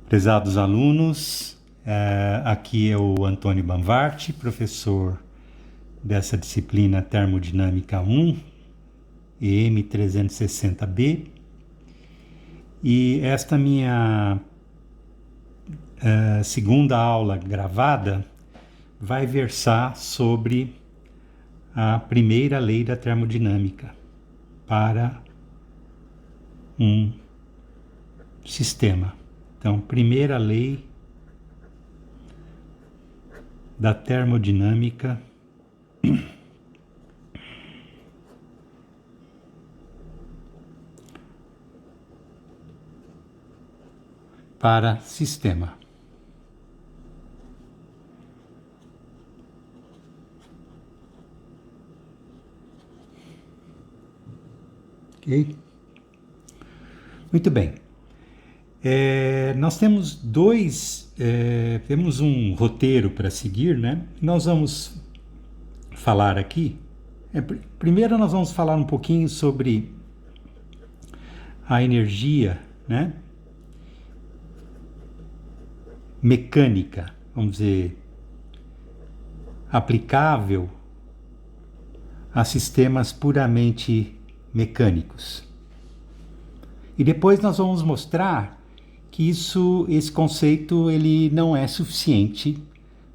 Prezados alunos, aqui é o Antônio Banvart, professor dessa disciplina Termodinâmica 1, EM 360B, e esta minha segunda aula gravada vai versar sobre a primeira lei da termodinâmica para um sistema. Então, primeira lei da termodinâmica para sistema. Ok? Muito bem. Nós temos temos um roteiro para seguir, né? Nós vamos falar aqui. Primeiro nós vamos falar um pouquinho sobre a energia, né? Mecânica, vamos dizer, aplicável a sistemas puramente mecânicos. E depois nós vamos mostrar que esse conceito ele não é suficiente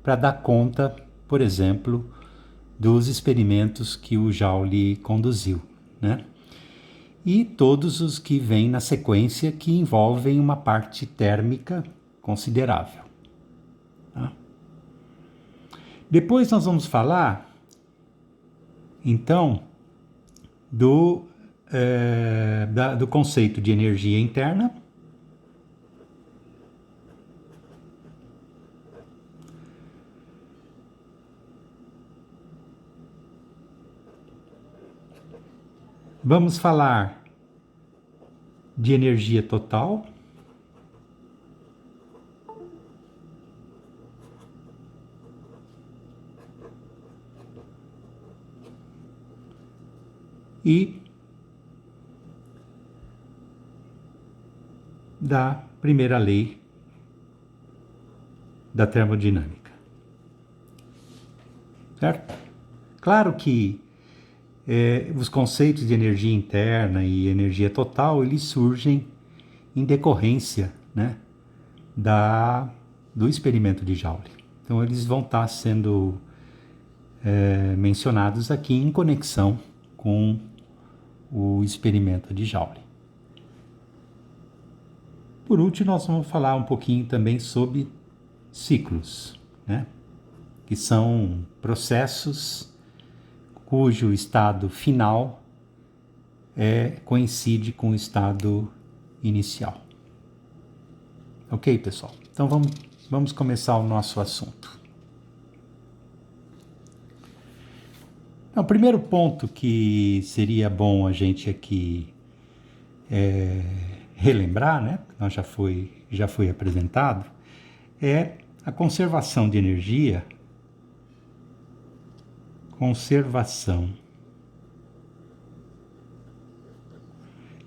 para dar conta, por exemplo, dos experimentos que o Joule conduziu, né? E todos os que vêm na sequência que envolvem uma parte térmica considerável. Tá? Depois nós vamos falar, então, do conceito de energia interna, vamos falar de energia total, e da primeira lei da termodinâmica. Certo? Claro que os conceitos de energia interna e energia total, eles surgem em decorrência, né, do experimento de Joule. Então, eles vão estar sendo mencionados aqui em conexão com o experimento de Joule. Por último, nós vamos falar um pouquinho também sobre ciclos, né, que são processos cujo estado final coincide com o estado inicial. Ok, pessoal? Então vamos começar o nosso assunto. O primeiro ponto que seria bom a gente aqui relembrar, né? Já foi apresentado, é a conservação de energia. Conservação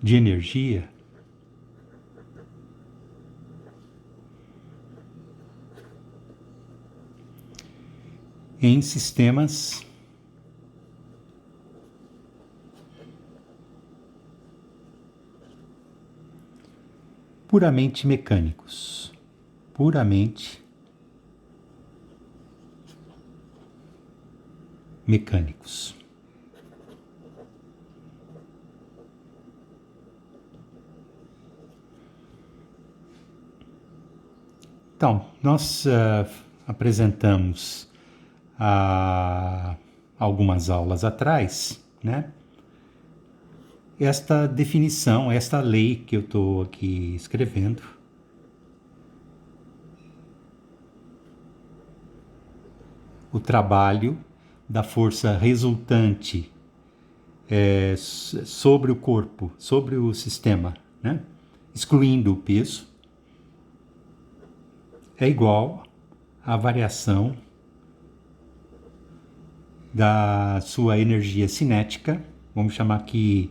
de energia em sistemas puramente mecânicos. Puramente mecânicos. Então, nós apresentamos algumas aulas atrás, né, esta definição, esta lei que eu estou aqui escrevendo. O trabalho da força resultante sobre o corpo, sobre o sistema, né? Excluindo o peso, é igual à variação da sua energia cinética, vamos chamar aqui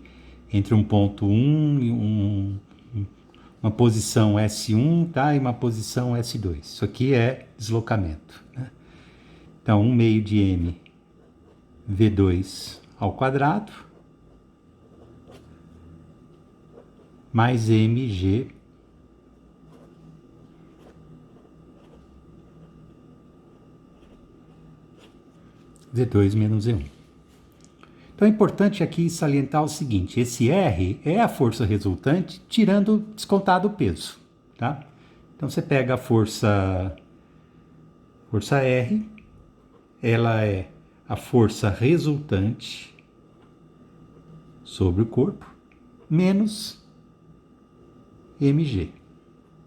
entre um ponto 1 e uma posição S1, tá? E uma posição S2. Isso aqui é deslocamento, né? Então, 1 meio de M V2 ao quadrado mais mg V2 menos E1. Então é importante aqui salientar o seguinte: esse R é a força resultante tirando descontado o peso, tá? Então você pega a força R, ela é a força resultante sobre o corpo, menos mg.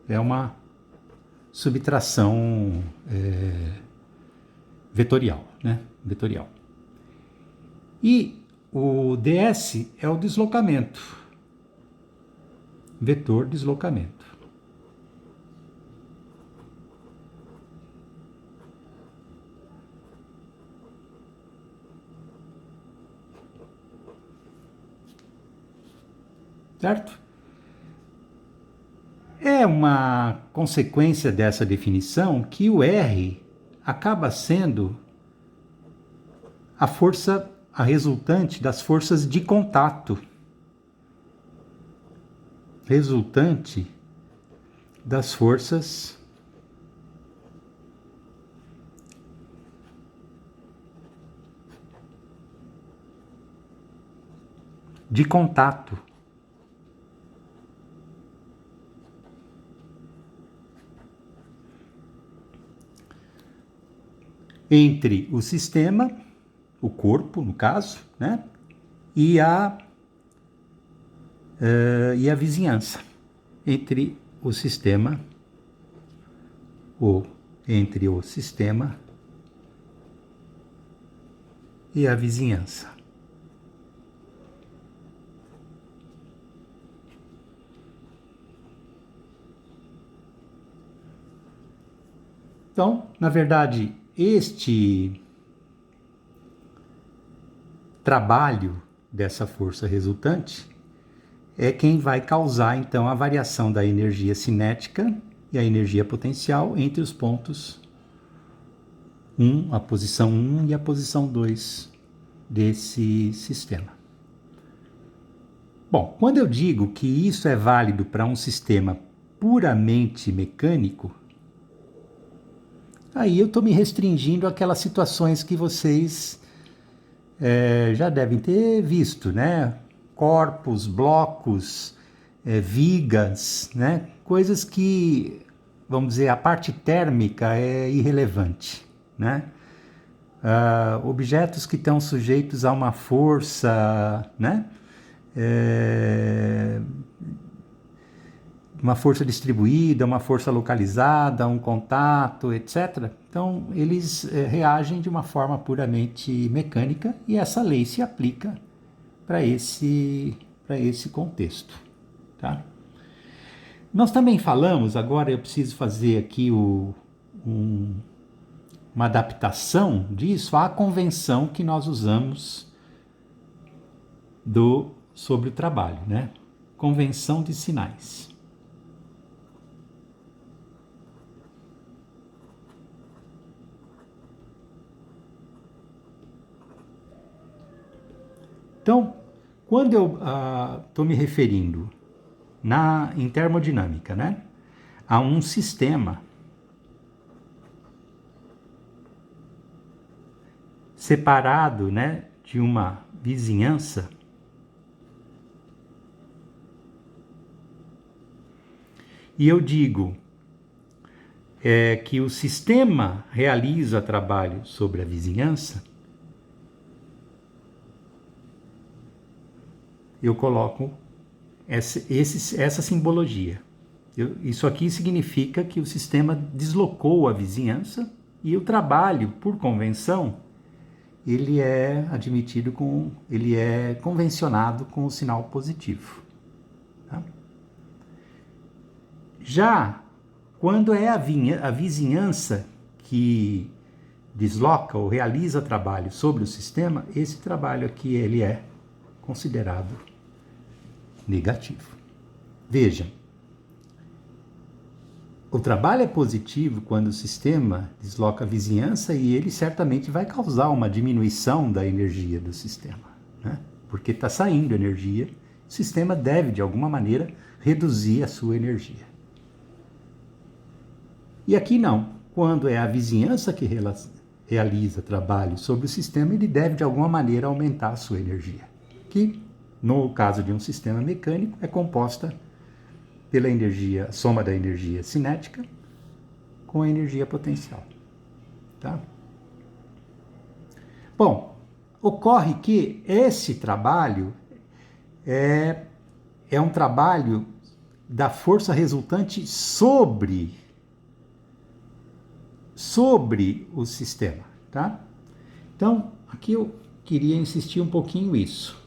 É uma subtração vetorial, né? Vetorial. E o ds é o deslocamento, vetor deslocamento. Certo? É uma consequência dessa definição que o R acaba sendo a força, a resultante das forças de contato. Resultante das forças de contato entre o sistema, o corpo, no caso, né, e a vizinhança, entre o sistema e a vizinhança. Então, na verdade, este trabalho dessa força resultante é quem vai causar, então, a variação da energia cinética e a energia potencial entre os pontos 1, a posição 1 e a posição 2 desse sistema. Bom, quando eu digo que isso é válido para um sistema puramente mecânico, aí eu estou me restringindo àquelas situações que vocês já devem ter visto, né? Corpos, blocos, vigas, né? Coisas que, vamos dizer, a parte térmica é irrelevante, né? Objetos que estão sujeitos a uma força, né? Uma força distribuída, uma força localizada, um contato, etc. Então, eles reagem de uma forma puramente mecânica e essa lei se aplica para esse contexto. Tá? Nós também falamos, agora eu preciso fazer aqui uma adaptação disso à convenção que nós usamos sobre o trabalho, né? Convenção de sinais. Então, quando eu estou me referindo em termodinâmica, né, a um sistema separado, né, de uma vizinhança, e eu digo que o sistema realiza trabalho sobre a vizinhança, eu coloco essa simbologia. Isso aqui significa que o sistema deslocou a vizinhança e o trabalho, por convenção, ele é admitido ele é convencionado com o sinal positivo. Tá? Já quando é a vizinhança que desloca ou realiza trabalho sobre o sistema, esse trabalho aqui ele é considerado negativo. Veja, o trabalho é positivo quando o sistema desloca a vizinhança e ele certamente vai causar uma diminuição da energia do sistema, né? Porque está saindo energia, o sistema deve, de alguma maneira, reduzir a sua energia. E aqui não. Quando é a vizinhança que realiza trabalho sobre o sistema, ele deve, de alguma maneira, aumentar a sua energia, que, no caso de um sistema mecânico, é composta pela energia, soma da energia cinética com a energia potencial. Tá? Bom, ocorre que esse trabalho é um trabalho da força resultante sobre o sistema, tá? Então, aqui eu queria insistir um pouquinho isso.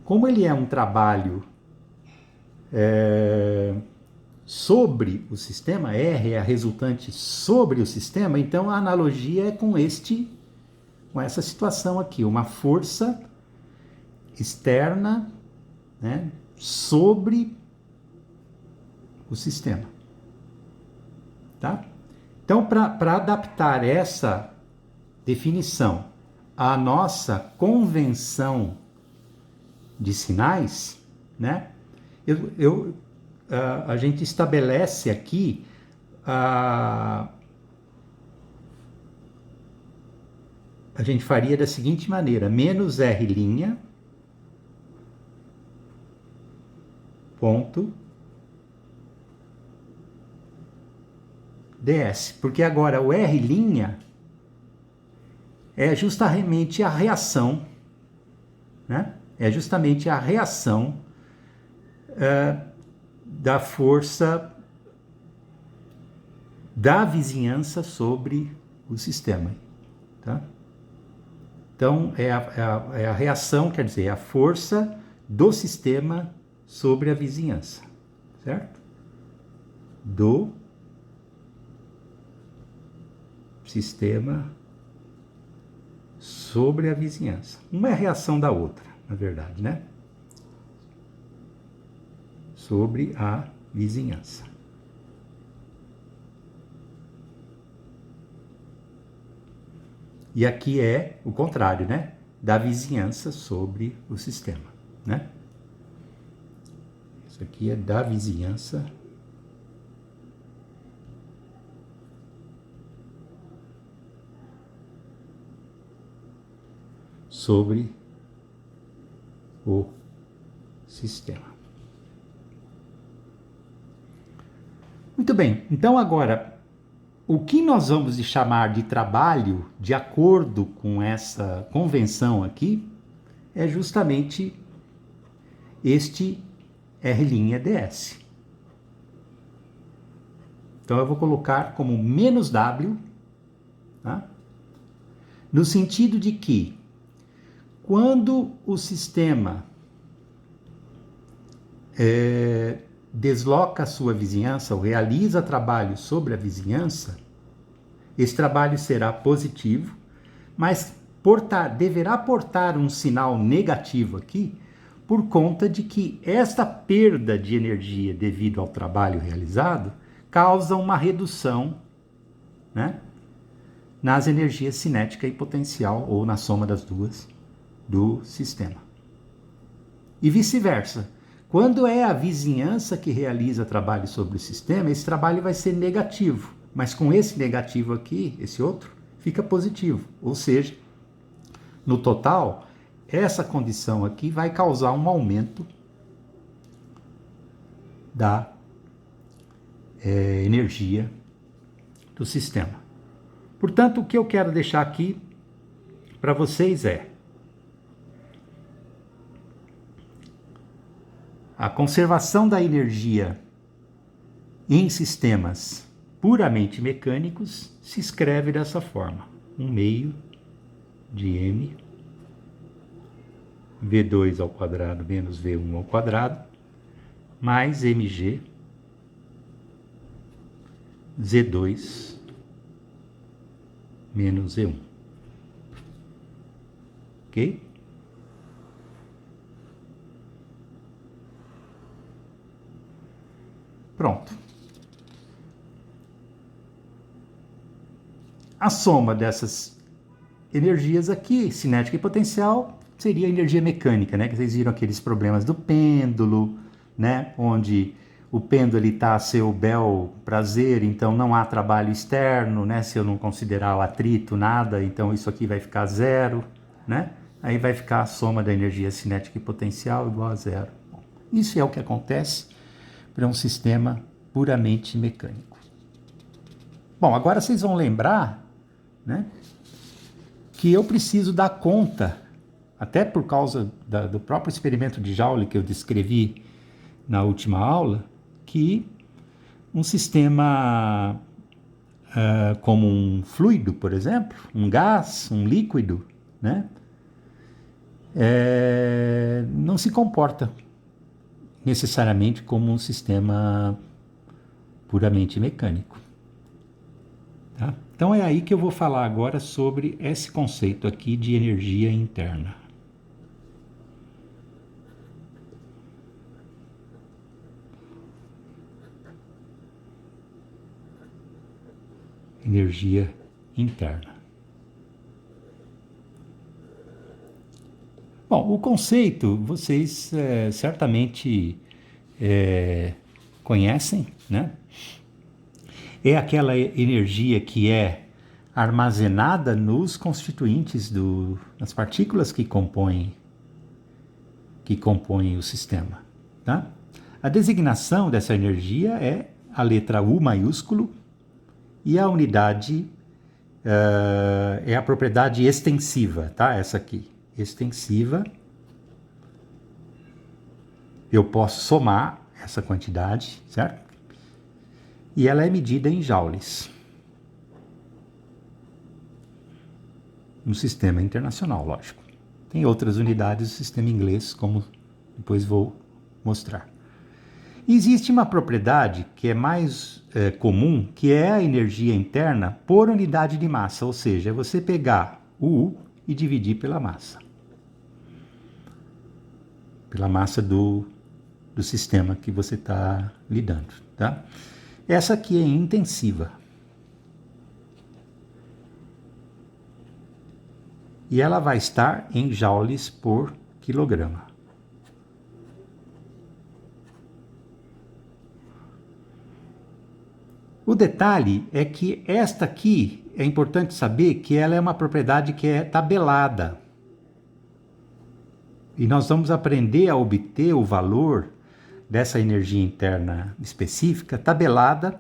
Como ele é um trabalho sobre o sistema, R é a resultante sobre o sistema, então a analogia é com essa situação aqui, uma força externa, né, sobre o sistema. Tá? Então, para adaptar essa definição à nossa convenção de sinais, né, a gente estabelece aqui a gente faria da seguinte maneira: menos R' ponto ds, porque agora o R' é justamente a reação, né? É justamente a reação da força da vizinhança sobre o sistema, tá? Então, é a reação, quer dizer, é a força do sistema sobre a vizinhança, certo? Do sistema sobre a vizinhança. Uma é a reação da outra, na verdade, né? Sobre a vizinhança. E aqui é o contrário, né? Da vizinhança sobre o sistema, né? Isso aqui é da vizinhança sobre o sistema. Muito bem, então agora, o que nós vamos chamar de trabalho, de acordo com essa convenção aqui, é justamente este R'(ds). Então eu vou colocar como menos W, tá? No sentido de que, quando o sistema desloca a sua vizinhança ou realiza trabalho sobre a vizinhança, esse trabalho será positivo, mas deverá portar um sinal negativo aqui, por conta de que esta perda de energia devido ao trabalho realizado causa uma redução, né, nas energias cinética e potencial, ou na soma das duas, do sistema. E vice-versa. Quando é a vizinhança que realiza trabalho sobre o sistema, esse trabalho vai ser negativo. Mas com esse negativo aqui, esse outro, fica positivo. Ou seja, no total, essa condição aqui vai causar um aumento da energia do sistema. Portanto, o que eu quero deixar aqui para vocês é: a conservação da energia em sistemas puramente mecânicos se escreve dessa forma: 1/2 de m V2 ao quadrado menos V1 ao quadrado mais mg Z2 menos Z1. Ok? Pronto. A soma dessas energias aqui, cinética e potencial, seria a energia mecânica, né? Que vocês viram aqueles problemas do pêndulo, né? Onde o pêndulo está a seu bel prazer, então não há trabalho externo, né? Se eu não considerar o atrito, nada, então isso aqui vai ficar zero, né? Aí vai ficar a soma da energia cinética e potencial igual a zero. Bom, isso é o que acontece para um sistema puramente mecânico. Bom, agora vocês vão lembrar, né, que eu preciso dar conta, até por causa do próprio experimento de Joule que eu descrevi na última aula, que um sistema como um fluido, por exemplo, um gás, um líquido, né, não se comporta necessariamente como um sistema puramente mecânico. Tá? Então é aí que eu vou falar agora sobre esse conceito aqui de energia interna. Energia interna. Bom, o conceito vocês certamente conhecem, né? É aquela energia que é armazenada nos constituintes das partículas que compõem o sistema. Tá? A designação dessa energia é a letra U maiúsculo e a unidade é a propriedade extensiva, tá? Essa aqui, extensiva. Eu posso somar essa quantidade, certo? E ela é medida em joules. No sistema internacional, lógico. Tem outras unidades do sistema inglês, como depois vou mostrar. E existe uma propriedade que é mais comum, que é a energia interna por unidade de massa, ou seja, é você pegar o U e dividir pela massa. Pela massa do sistema que você está lidando, tá? Essa aqui é intensiva. E ela vai estar em joules por quilograma. O detalhe é que esta aqui, é importante saber que ela é uma propriedade que é tabelada. E nós vamos aprender a obter o valor dessa energia interna específica tabelada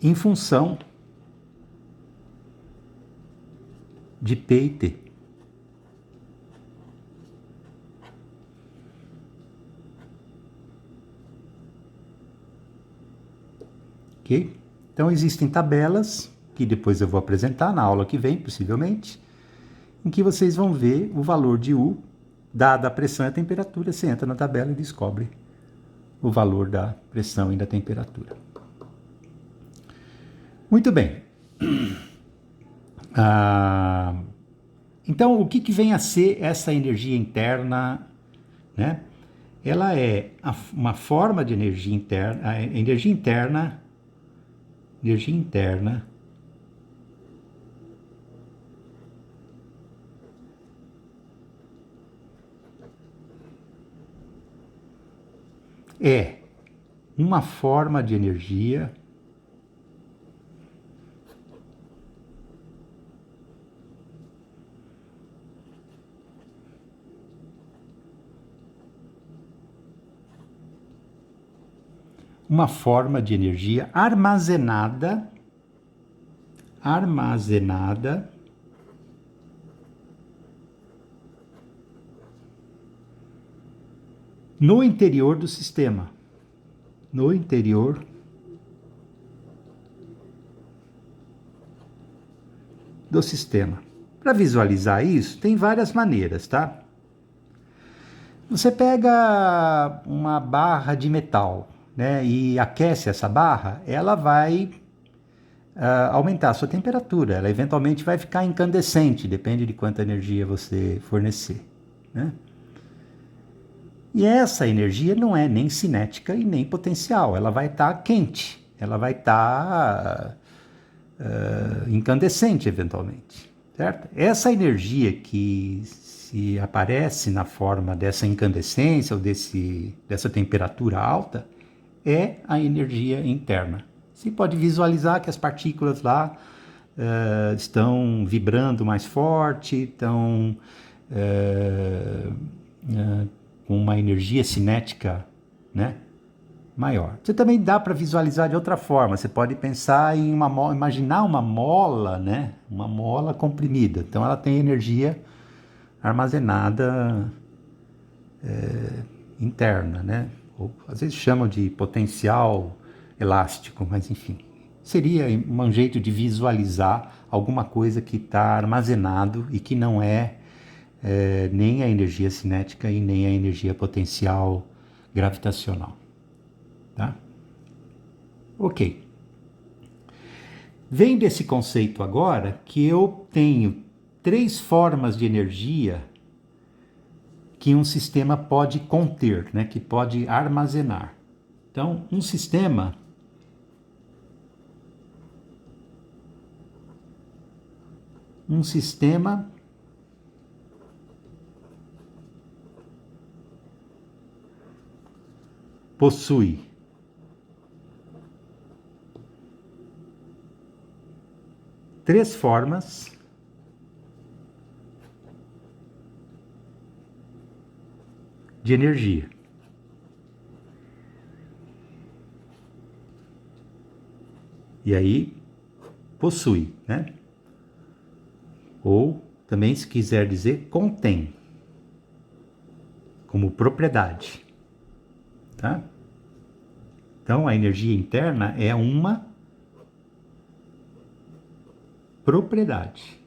em função de P e T. Ok? Então existem tabelas, que depois eu vou apresentar na aula que vem, possivelmente, em que vocês vão ver o valor de U, dada a pressão e a temperatura, você entra na tabela e descobre o valor da pressão e da temperatura. Muito bem. Então, o que vem a ser essa energia interna, né? Ela é uma forma de energia interna. A energia interna é uma forma de energia armazenada no interior do sistema. No interior do sistema. Para visualizar isso, tem várias maneiras, tá? Você pega uma barra de metal, né, e aquece essa barra, ela vai aumentar a sua temperatura. Ela eventualmente vai ficar incandescente, depende de quanta energia você fornecer, né? E essa energia não é nem cinética e nem potencial, ela vai estar quente, ela vai estar incandescente eventualmente, certo? Essa energia que se aparece na forma dessa incandescência ou dessa temperatura alta é a energia interna. Você pode visualizar que as partículas lá estão vibrando mais forte, estão com uma energia cinética, né, maior. Você também dá para visualizar de outra forma. Você pode pensar em imaginar uma mola, né, uma mola comprimida. Então ela tem energia armazenada interna, né? Ou às vezes chamam de potencial elástico, mas enfim. Seria um jeito de visualizar alguma coisa que está armazenado e que não é nem a energia cinética e nem a energia potencial gravitacional. Tá? Ok. Vem desse conceito agora que eu tenho 3 formas de energia que um sistema pode conter, né, que pode armazenar. Então, um sistema possui três formas de energia. E aí, possui, né? Ou também, se quiser dizer, contém, como propriedade, tá? Então, a energia interna é uma propriedade.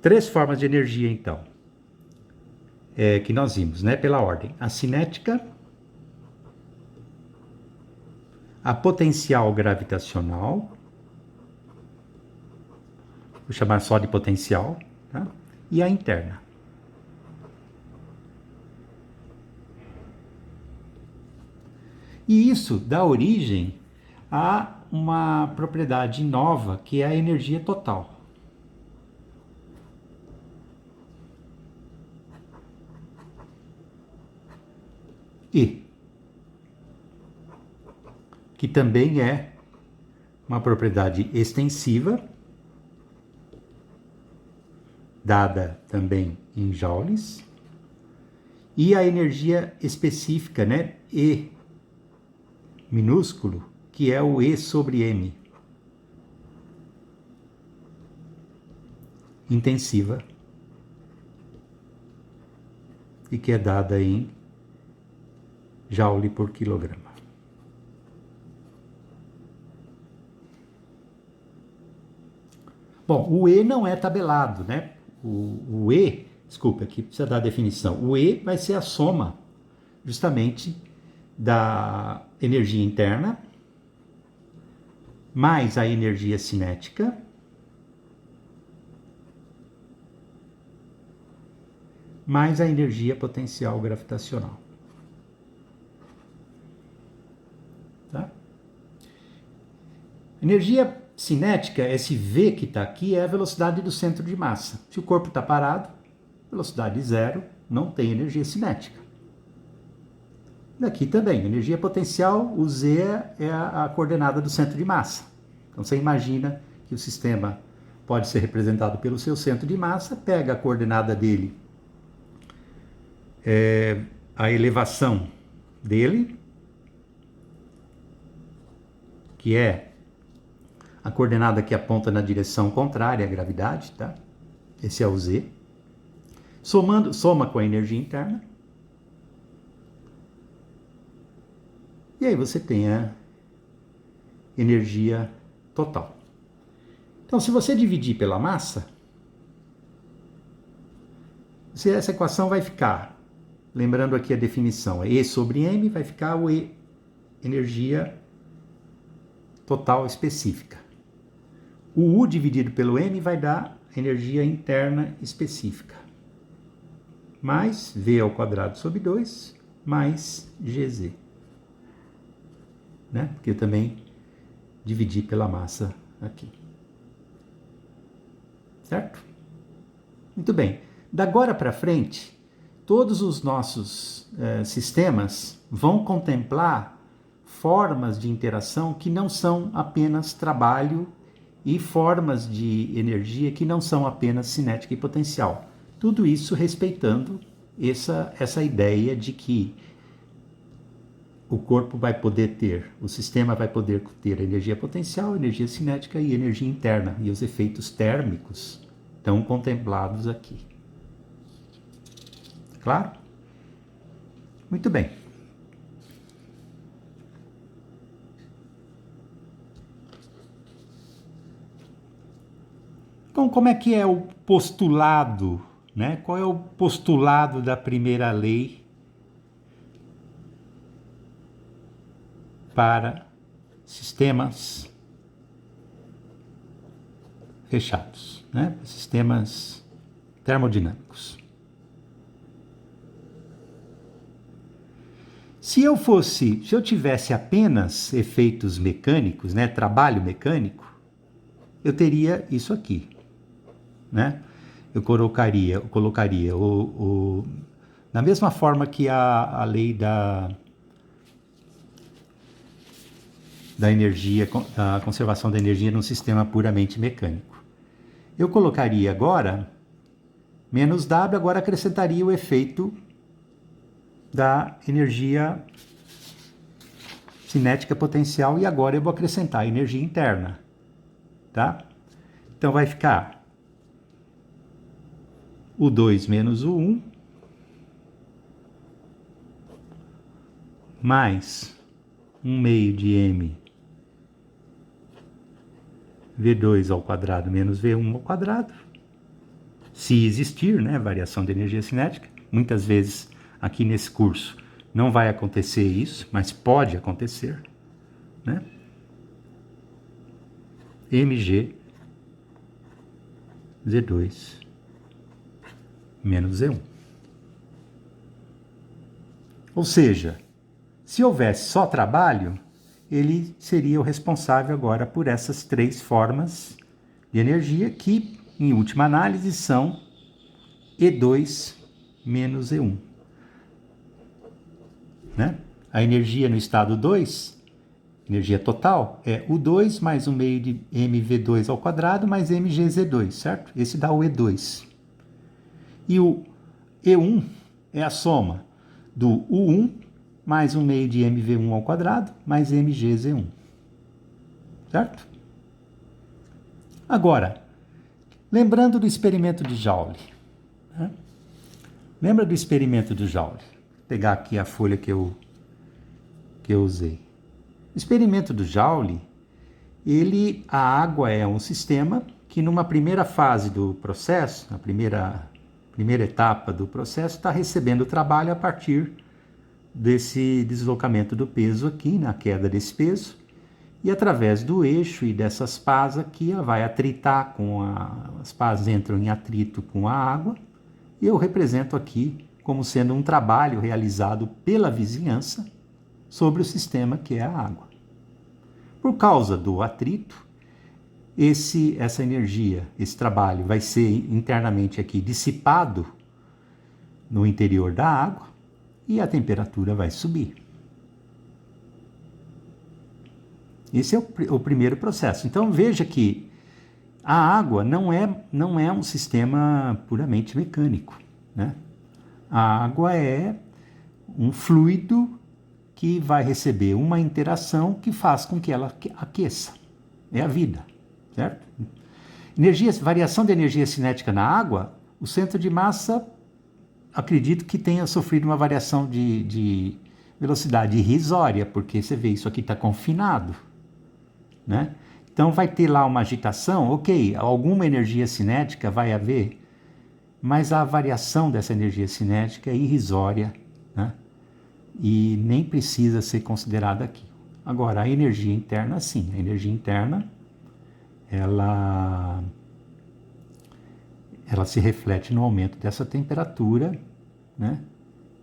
Três formas de energia, então, que nós vimos, né, pela ordem. A cinética, a potencial gravitacional, vou chamar só de potencial, tá? E a interna. E isso dá origem a uma propriedade nova, que é a energia total. E que também é uma propriedade extensiva, dada também em joules, e a energia específica, né, E minúsculo, que é o E sobre M, intensiva, e que é dada em joule por quilograma. Bom, o E não é tabelado, né? O E, desculpa, aqui precisa dar a definição. O E vai ser a soma, justamente, da energia interna, mais a energia cinética, mais a energia potencial gravitacional. Tá? Energia cinética, esse V que está aqui, é a velocidade do centro de massa. Se o corpo está parado, velocidade zero, não tem energia cinética. Daqui também, energia potencial, o Z é a coordenada do centro de massa. Então você imagina que o sistema pode ser representado pelo seu centro de massa, pega a coordenada dele, a elevação dele, que é a coordenada que aponta na direção contrária à gravidade, tá? Esse é o Z. Soma com a energia interna. E aí você tem a energia total. Então, se você dividir pela massa, essa equação vai ficar, lembrando aqui a definição, E sobre M vai ficar o E, energia total específica. O U dividido pelo M vai dar energia interna específica. Mais V ao quadrado sobre 2, mais GZ. Né? Porque eu também dividi pela massa aqui. Certo? Muito bem. Da agora para frente, todos os nossos sistemas vão contemplar formas de interação que não são apenas trabalho e formas de energia que não são apenas cinética e potencial. Tudo isso respeitando essa ideia de que o corpo vai poder ter, o sistema vai poder ter energia potencial, energia cinética e energia interna. E os efeitos térmicos estão contemplados aqui. Claro? Muito bem. Então, como é que é o postulado, né? Qual é o postulado da primeira lei para sistemas fechados, né? Sistemas termodinâmicos. Se eu tivesse apenas efeitos mecânicos, né, trabalho mecânico, eu teria isso aqui, né? Eu colocaria da mesma forma que a lei da energia, a conservação da energia num sistema puramente mecânico. Eu colocaria agora menos W, agora acrescentaria o efeito da energia cinética potencial e agora eu vou acrescentar a energia interna, tá? Então vai ficar o 2 menos o 1 mais 1 meio de M V2 ao quadrado menos V1 ao quadrado, se existir, né, variação de energia cinética. Muitas vezes aqui nesse curso não vai acontecer isso, mas pode acontecer, né? Mg Z2 menos Z1. Ou seja, se houvesse só trabalho, ele seria o responsável agora por essas três formas de energia que, em última análise, são E2 menos E1. Né? A energia no estado 2, energia total, é U2 mais 1 meio de mv2 ao quadrado mais mgz2, certo? Esse dá o E2. E o E1 é a soma do U1 mais 1 meio de mv1 ao quadrado mais mgz1, certo? Agora, lembrando do experimento de Joule, né? Lembra do experimento de Joule? Vou pegar aqui a folha que eu usei. O experimento do Joule, a água é um sistema que numa primeira fase do processo, na primeira etapa do processo, está recebendo trabalho a partir desse deslocamento do peso aqui, na queda desse peso, e através do eixo e dessas pás aqui, ela vai atritar as pás entram em atrito com a água, e eu represento aqui como sendo um trabalho realizado pela vizinhança sobre o sistema que é a água. Por causa do atrito, essa energia, esse trabalho vai ser internamente aqui dissipado no interior da água e a temperatura vai subir. Esse é o primeiro processo. Então veja que a água não é um sistema puramente mecânico, né? A água é um fluido que vai receber uma interação que faz com que ela aqueça. É a vida, certo? Variação de energia cinética na água, o centro de massa, acredito que tenha sofrido uma variação de velocidade irrisória, porque você vê, isso aqui está confinado, né? Então vai ter lá uma agitação, ok, alguma energia cinética vai haver, mas a variação dessa energia cinética é irrisória, né? E nem precisa ser considerada aqui. Agora, a energia interna, sim, a energia interna ela se reflete no aumento dessa temperatura, né?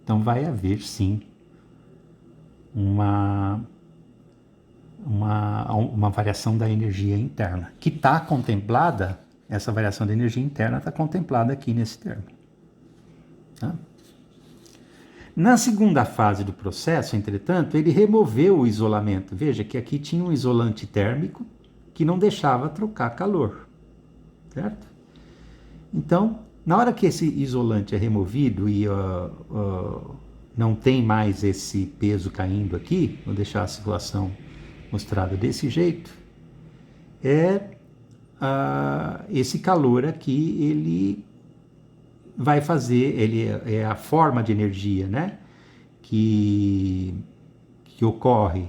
Então vai haver sim uma variação da energia interna, que está contemplada, essa variação da energia interna está contemplada aqui nesse termo. Tá? Na segunda fase do processo, entretanto, ele removeu o isolamento. Veja que aqui tinha um isolante térmico que não deixava trocar calor, certo? Então, na hora que esse isolante é removido e não tem mais esse peso caindo aqui, vou deixar a situação mostrada desse jeito, esse calor aqui, ele vai fazer, ele é a forma de energia, né, que ocorre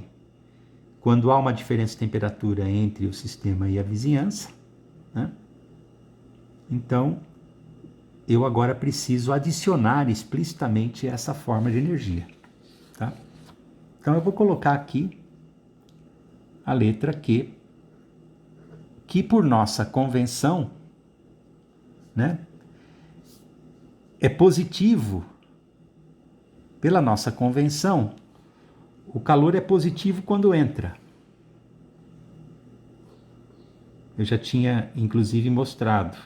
quando há uma diferença de temperatura entre o sistema e a vizinhança, né? Então, eu agora preciso adicionar explicitamente essa forma de energia, tá? Então, eu vou colocar aqui a letra Q, que por nossa convenção, né, é positivo. Pela nossa convenção, o calor é positivo quando entra. Eu já tinha, inclusive, mostrado.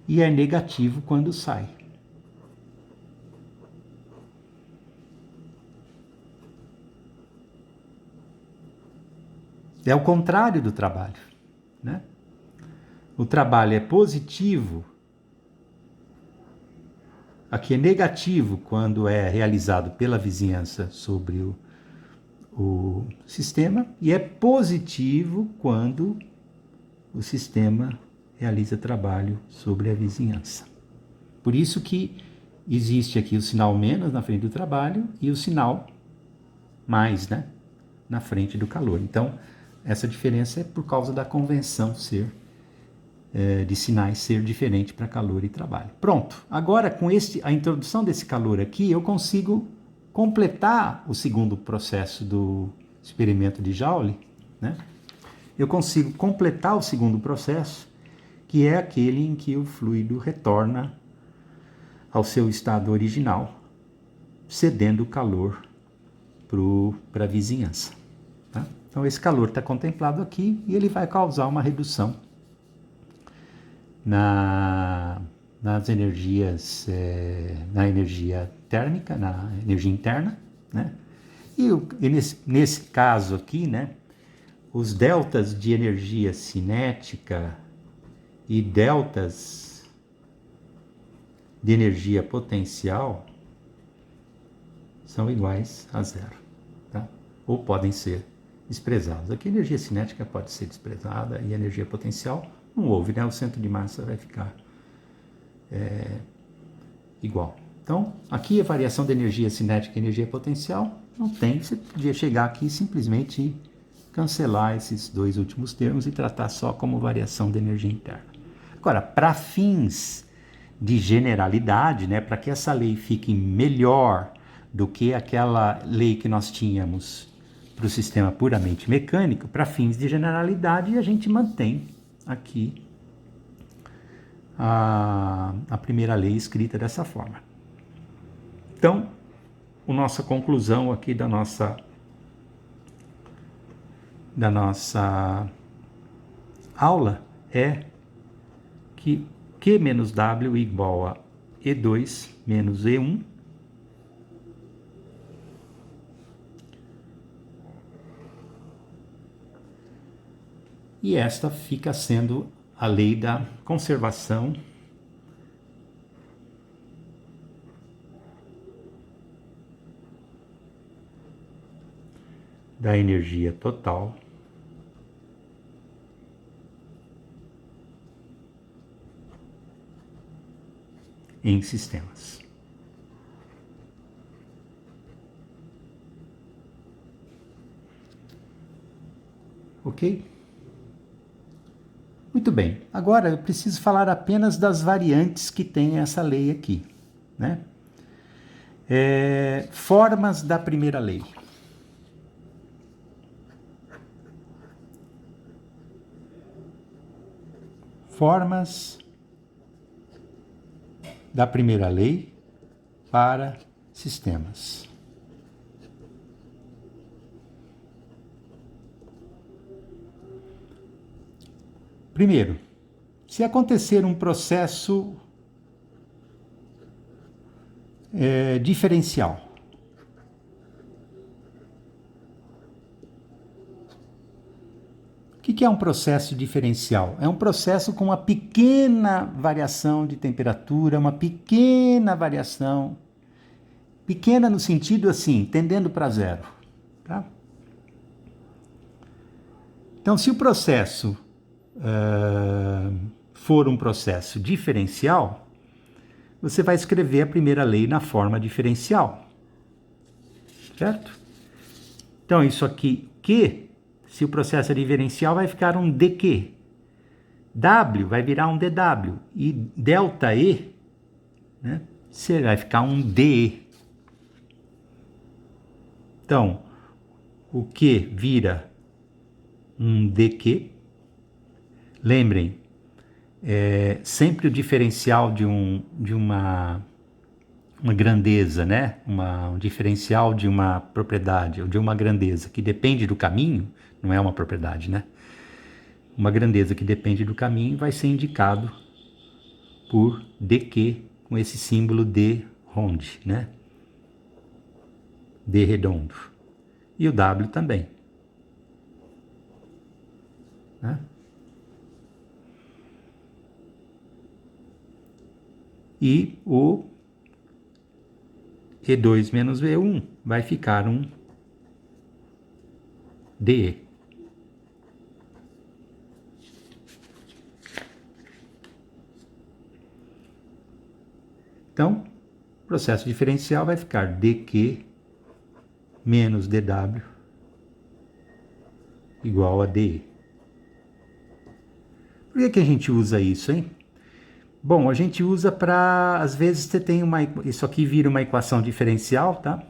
E é negativo quando sai. É o contrário do trabalho, né? O trabalho é positivo, aqui é negativo quando é realizado pela vizinhança sobre o sistema, e é positivo quando o sistema realiza trabalho sobre a vizinhança. Por isso que existe aqui o sinal menos na frente do trabalho e o sinal mais, né, na frente do calor. Então, essa diferença é por causa da convenção de sinais ser diferente para calor e trabalho. Pronto, agora com a introdução desse calor aqui, eu consigo completar o segundo processo do experimento de Joule, né? Eu consigo completar o segundo processo, que é aquele em que o fluido retorna ao seu estado original, cedendo o calor para a vizinhança. Tá? Então, esse calor está contemplado aqui e ele vai causar uma redução nas energias, na energia térmica, na energia interna, né? E nesse caso aqui, né, os deltas de energia cinética e deltas de energia potencial são iguais a zero, tá? Ou podem ser desprezados. Aqui a energia cinética pode ser desprezada e a energia potencial não houve, né? O centro de massa vai ficar igual. Então, aqui a variação da energia cinética e energia potencial não tem. Você podia chegar aqui e simplesmente cancelar esses dois últimos termos e tratar só como variação da energia interna. Agora, para fins de generalidade, né, para que essa lei fique melhor do que aquela lei que nós tínhamos para o sistema puramente mecânico, para fins de generalidade, a gente mantém aqui a primeira lei escrita dessa forma. Então, a nossa conclusão aqui da nossa aula é que Q menos W igual a E2 menos E1 e esta fica sendo a lei da conservação da energia total em sistemas. Ok? Muito bem. Agora eu preciso falar apenas das variantes que tem essa lei aqui, né? Formas da primeira lei. formas da primeira lei para sistemas. Primeiro, se acontecer um processo diferencial, o que é um processo diferencial? É um processo com uma pequena variação de temperatura, uma pequena variação, pequena no sentido assim, tendendo para zero. Tá? Então, se o processo for um processo diferencial, você vai escrever a primeira lei na forma diferencial. Certo? Então, isso aqui, Q, se o processo é diferencial, vai ficar um dQ. W vai virar um dW. E delta E, né, vai ficar um DE. Então, o Q vira um dQ. Lembrem, sempre o diferencial de uma grandeza, né? Um diferencial de uma propriedade ou de uma grandeza que depende do caminho, não é uma propriedade, né? Uma grandeza que depende do caminho vai ser indicado por dQ, com esse símbolo D ronde, né? D redondo. E o W também. Né? E o E2 menos V1 vai ficar um DE. Então, o processo diferencial vai ficar dQ menos dW igual a DE. Por que a gente usa isso, hein? Bom, a gente usa para, às vezes você tem isso aqui vira uma equação diferencial, tá?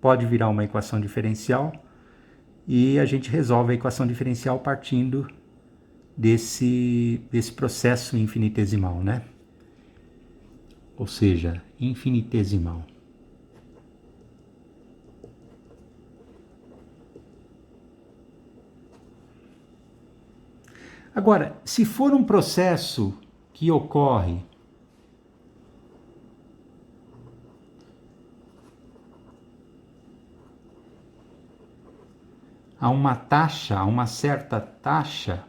Pode virar uma equação diferencial e a gente resolve a equação diferencial partindo desse processo infinitesimal, né? Ou seja, infinitesimal. Agora, se for um processo que ocorre a uma taxa, a uma certa taxa,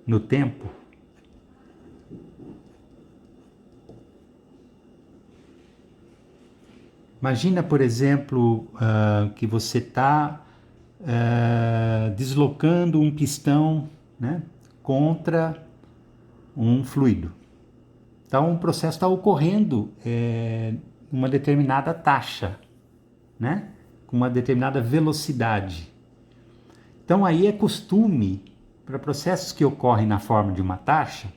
no tempo, imagina, por exemplo, que você está deslocando um pistão, né, contra um fluido. Então, o processo está ocorrendo uma determinada taxa, né, com uma determinada velocidade. Então, aí é costume, para processos que ocorrem na forma de uma taxa,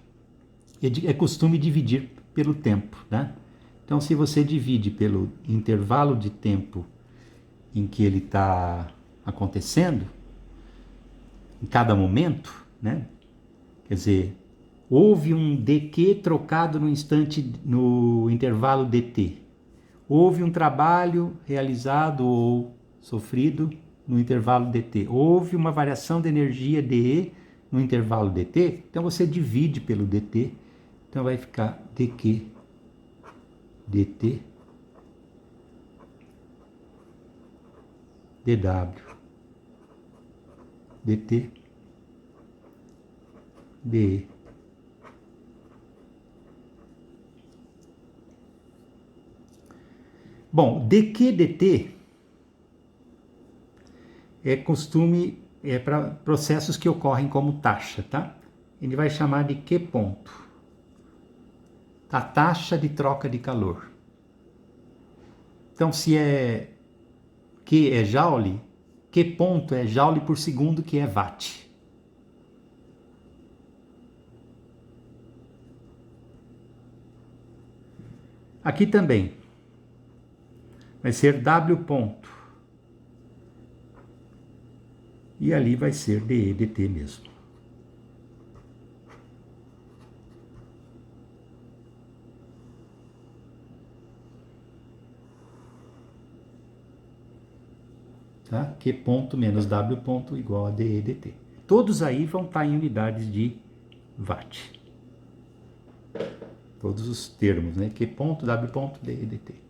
é costume dividir pelo tempo, né? Então, se você divide pelo intervalo de tempo em que ele está acontecendo, em cada momento, né? Quer dizer, houve um dQ trocado no intervalo dt. Houve um trabalho realizado ou sofrido no intervalo dt. Houve uma variação de energia dE no intervalo dt. Então você divide pelo dt. Então vai ficar dQ dt dW dt dE. Bom, dQ dt é costume, para processos que ocorrem como taxa, tá? Ele vai chamar de Q ponto. A taxa de troca de calor. Então, se Q é joule, Q ponto é joule por segundo, que é watt. Aqui também vai ser W ponto e ali vai ser dE dt mesmo. Tá? Q ponto menos W ponto igual a dE dt. Todos aí vão estar em unidades de watt. Todos os termos, né? Q ponto, W ponto, dE dt.